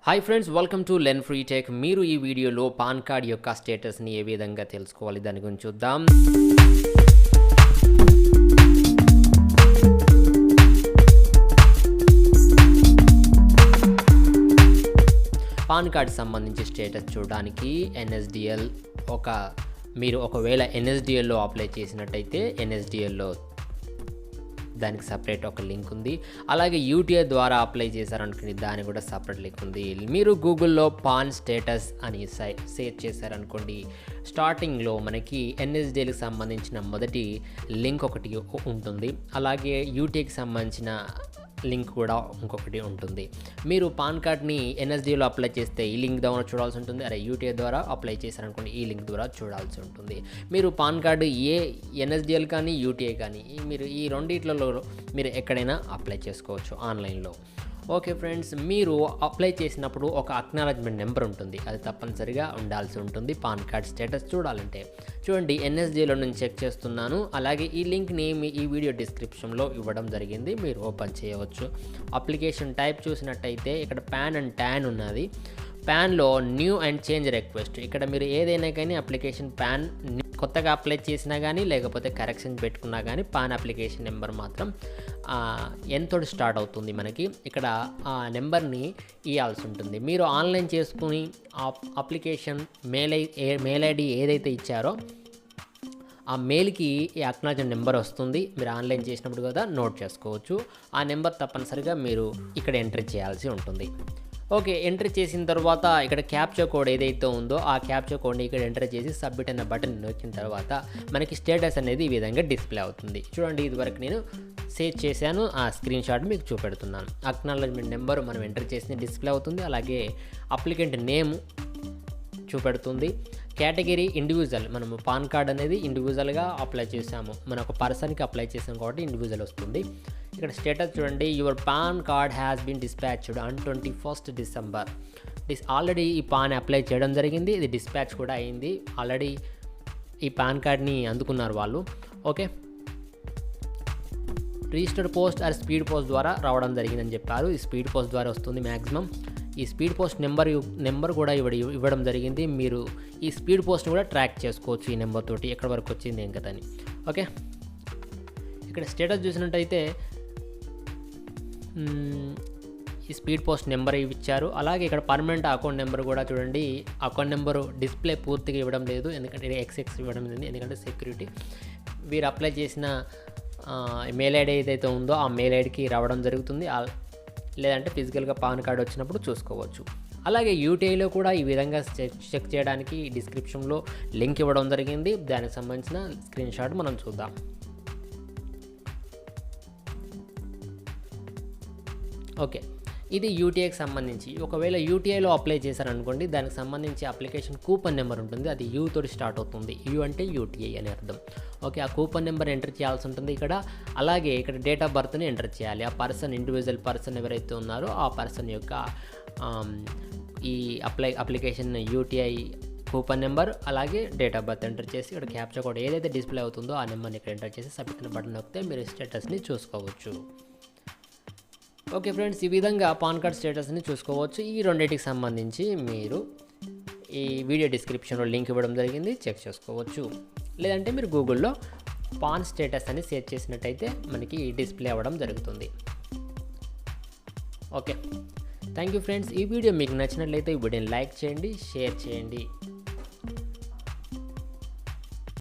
Hi friends, welcome to learn free tech. మీరు ఈ వీడియోలో పాన్ కార్డ్ యొక్క స్టేటస్ని ఏ విధంగా తెలుసుకోవాలి దాని గురించి చూద్దాం. పాన్ కార్డ్ సంబంధించి స్టేటస్ చూడడానికి NSDL మీరు ఒకవేళ NSDLలో అప్లై చేసినట్టయితే NSDLలో దానికి సపరేట్ ఒక లింక్ ఉంది. అలాగే UTI ద్వారా అప్లై చేశారనుకోండి, దానికి కూడా సపరేట్ లింక్ ఉంది. మీరు గూగుల్లో పాన్ స్టేటస్ అని సెర్చ్ చేశారనుకోండి, స్టార్టింగ్లో మనకి NSDLకి సంబంధించిన మొదటి లింక్ ఒకటి ఉంటుంది. అలాగే UTIకి సంబంధించిన లింక్ కూడా ఇంకొకటి ఉంటుంది. మీరు పాన్ కార్డ్ని NSDLలో అప్లై చేస్తే ఈ లింక్ ద్వారా చూడాల్సి ఉంటుంది. UTI ద్వారా అప్లై చేశారనుకోండి, ఈ లింక్ ద్వారా చూడాల్సి ఉంటుంది. మీరు పాన్ కార్డు NSDL కానీ UTI కానీ మీరు ఈ రెండిట్లలో మీరు ఎక్కడైనా అప్లై చేసుకోవచ్చు ఆన్లైన్లో. ఓకే ఫ్రెండ్స్, మీరు అప్లై చేసినప్పుడు ఒక అక్నాలజ్మెంట్ నెంబర్ ఉంటుంది, అది తప్పనిసరిగా ఉండాల్సి ఉంటుంది పాన్ కార్డ్ స్టేటస్ చూడాలంటే. చూడండి, NSDLలో నేను చెక్ చేస్తున్నాను. అలాగే ఈ లింక్ని ఈ వీడియో డిస్క్రిప్షన్లో ఇవ్వడం జరిగింది, మీరు ఓపెన్ చేయవచ్చు. అప్లికేషన్ టైప్ చూసినట్టయితే ఇక్కడ పాన్ అండ్ ట్యాన్ ఉన్నది. పాన్లో న్యూ అండ్ చేంజ్ రిక్వెస్ట్, ఇక్కడ మీరు ఏదైనా కానీ అప్లికేషన్ పాన్ కొత్తగా అప్లై చేసినా కానీ లేకపోతే కరెక్షన్ పెట్టుకున్నా కానీ పాన్ అప్లికేషన్ నెంబర్ మాత్రం ఎంతో స్టార్ట్ అవుతుంది. మనకి ఇక్కడ ఆ నెంబర్ని ఇవ్వాల్సి ఉంటుంది. మీరు ఆన్లైన్ చేసుకుని అప్లికేషన్ మెయిల్ ఐడి ఏదైతే ఇచ్చారో ఆ మెయిల్కి ఈ అక్నాలజ్మెంట్ నెంబర్ వస్తుంది. మీరు ఆన్లైన్ చేసినప్పుడు కదా నోట్ చేసుకోవచ్చు. ఆ నెంబర్ తప్పనిసరిగా మీరు ఇక్కడ ఎంటర్ చేయాల్సి ఉంటుంది. ఓకే, ఎంటర్ చేసిన తర్వాత ఇక్కడ క్యాప్చా కోడ్ ఏదైతే ఉందో ఆ క్యాప్చా కోడ్ని ఇక్కడ ఎంటర్ చేసి సబ్మిట్ అన్న బటన్ నొక్కిన తర్వాత మనకి స్టేటస్ అనేది ఈ విధంగా డిస్ప్లే అవుతుంది. చూడండి, ఇదివరకు నేను సేవ్ చేశాను, ఆ స్క్రీన్ షాట్ మీకు చూపెడుతున్నాను. అక్నాలజ్మెంట్ నెంబర్ మనం ఎంటర్ చేసి డిస్ప్లే అవుతుంది. అలాగే అప్లికెంట్ నేమ్ చూపెడుతుంది. కేటగిరీ ఇండివిజువల్, మనము పాన్ కార్డ్ అనేది ఇండివిజువల్గా అప్లై చేసాము, మన ఒక పర్సన్కి అప్లై చేసాం కాబట్టి ఇండివిజువల్ వస్తుంది. ఇక్కడ స్టేటస్ చూడండి, your PAN card has been dispatched on 21st December. Already ఈ పాన్ అప్లై చేయడం జరిగింది, ఇది డిస్పాచ్ కూడా అయింది. ఆల్రెడీ ఈ పాన్ కార్డ్ని అందుకున్నారు వాళ్ళు. Okay, registered post or speed post ద్వారా రావడం జరిగిందని చెప్పారు. ఈ స్పీడ్ పోస్ట్ ద్వారా వస్తుంది మ్యాక్సిమం. ఈ స్పీడ్ పోస్ట్ నెంబర్ కూడా ఇవ్వడం జరిగింది. మీరు ఈ స్పీడ్ పోస్ట్ని కూడా ట్రాక్ చేసుకోవచ్చు ఈ నెంబర్ తోటి, ఎక్కడి వరకు వచ్చింది ఏం కదని. ఓకే, ఇక్కడ స్టేటస్ చూసినట్టయితే ఈ స్పీడ్ పోస్ట్ నెంబర్ ఇచ్చారు. అలాగే ఇక్కడ పర్మనెంట్ అకౌంట్ నెంబర్ కూడా చూడండి, అకౌంట్ నెంబరు డిస్ప్లే పూర్తిగా ఇవ్వడం లేదు, ఎందుకంటే XX ఇవ్వడం లేదు, ఎందుకంటే సెక్యూరిటీ. వీరు అప్లై చేసిన మెయిల్ ఐడి ఏదైతే ఉందో ఆ మెయిల్ ఐడికి రావడం జరుగుతుంది. లేదంటే ఫిజికల్గా పాన్ కార్డ్ వచ్చినప్పుడు చూసుకోవచ్చు. అలాగే UTIలో కూడా ఈ విధంగా చెక్ చేయడానికి డిస్క్రిప్షన్లో లింక్ ఇవ్వడం జరిగింది, దానికి సంబంధించిన స్క్రీన్ షాట్ మనం చూద్దాం. ఓకే, ఇది UTIకి సంబంధించి. ఒకవేళ UTIలో అప్లై చేశారనుకోండి, దానికి సంబంధించి అప్లికేషన్ కూపన్ నెంబర్ ఉంటుంది, అది U తోటి స్టార్ట్ అవుతుంది. U అంటే UTI అని అర్థం. ఓకే, ఆ కూపన్ నెంబర్ ఎంటర్ చేయాల్సి ఉంటుంది ఇక్కడ. అలాగే ఇక్కడ డేట్ ఆఫ్ బర్త్ని ఎంటర్ చేయాలి. ఆ పర్సన్, ఇండివిజువల్ పర్సన్ ఎవరైతే ఉన్నారో ఆ పర్సన్ యొక్క ఈ అప్లికేషన్ UTI కూపన్ నెంబర్ అలాగే డేట్ ఆఫ్ బర్త్ ఎంటర్ చేసి ఇక్కడ క్యాప్చా కోడ్ ఏదైతే డిస్ప్లే అవుతుందో ఆ నెంబర్ని ఇక్కడ ఎంటర్ చేసి సబ్మిట్ బటన్ నొక్కితే మీరు స్టేటస్ని చూసుకోవచ్చు. ఓకే ఫ్రెండ్స్, ఈ విధంగా పాన్ కార్డ్ స్టేటస్ని చూసుకోవచ్చు. ఈ రెండింటికి సంబంధించి మీరు ఈ వీడియో డిస్క్రిప్షన్లో లింక్ ఇవ్వడం జరిగింది, చెక్ చేసుకోవచ్చు. లేదంటే మీరు గూగుల్లో పాన్ స్టేటస్ అని సెర్చ్ చేసినట్టయితే మనకి డిస్ప్లే అవ్వడం జరుగుతుంది. Okay, thank you friends. ఈ వీడియో మీకు నచ్చినట్లయితే ఈ వీడియోని లైక్ చేయండి, షేర్ చేయండి.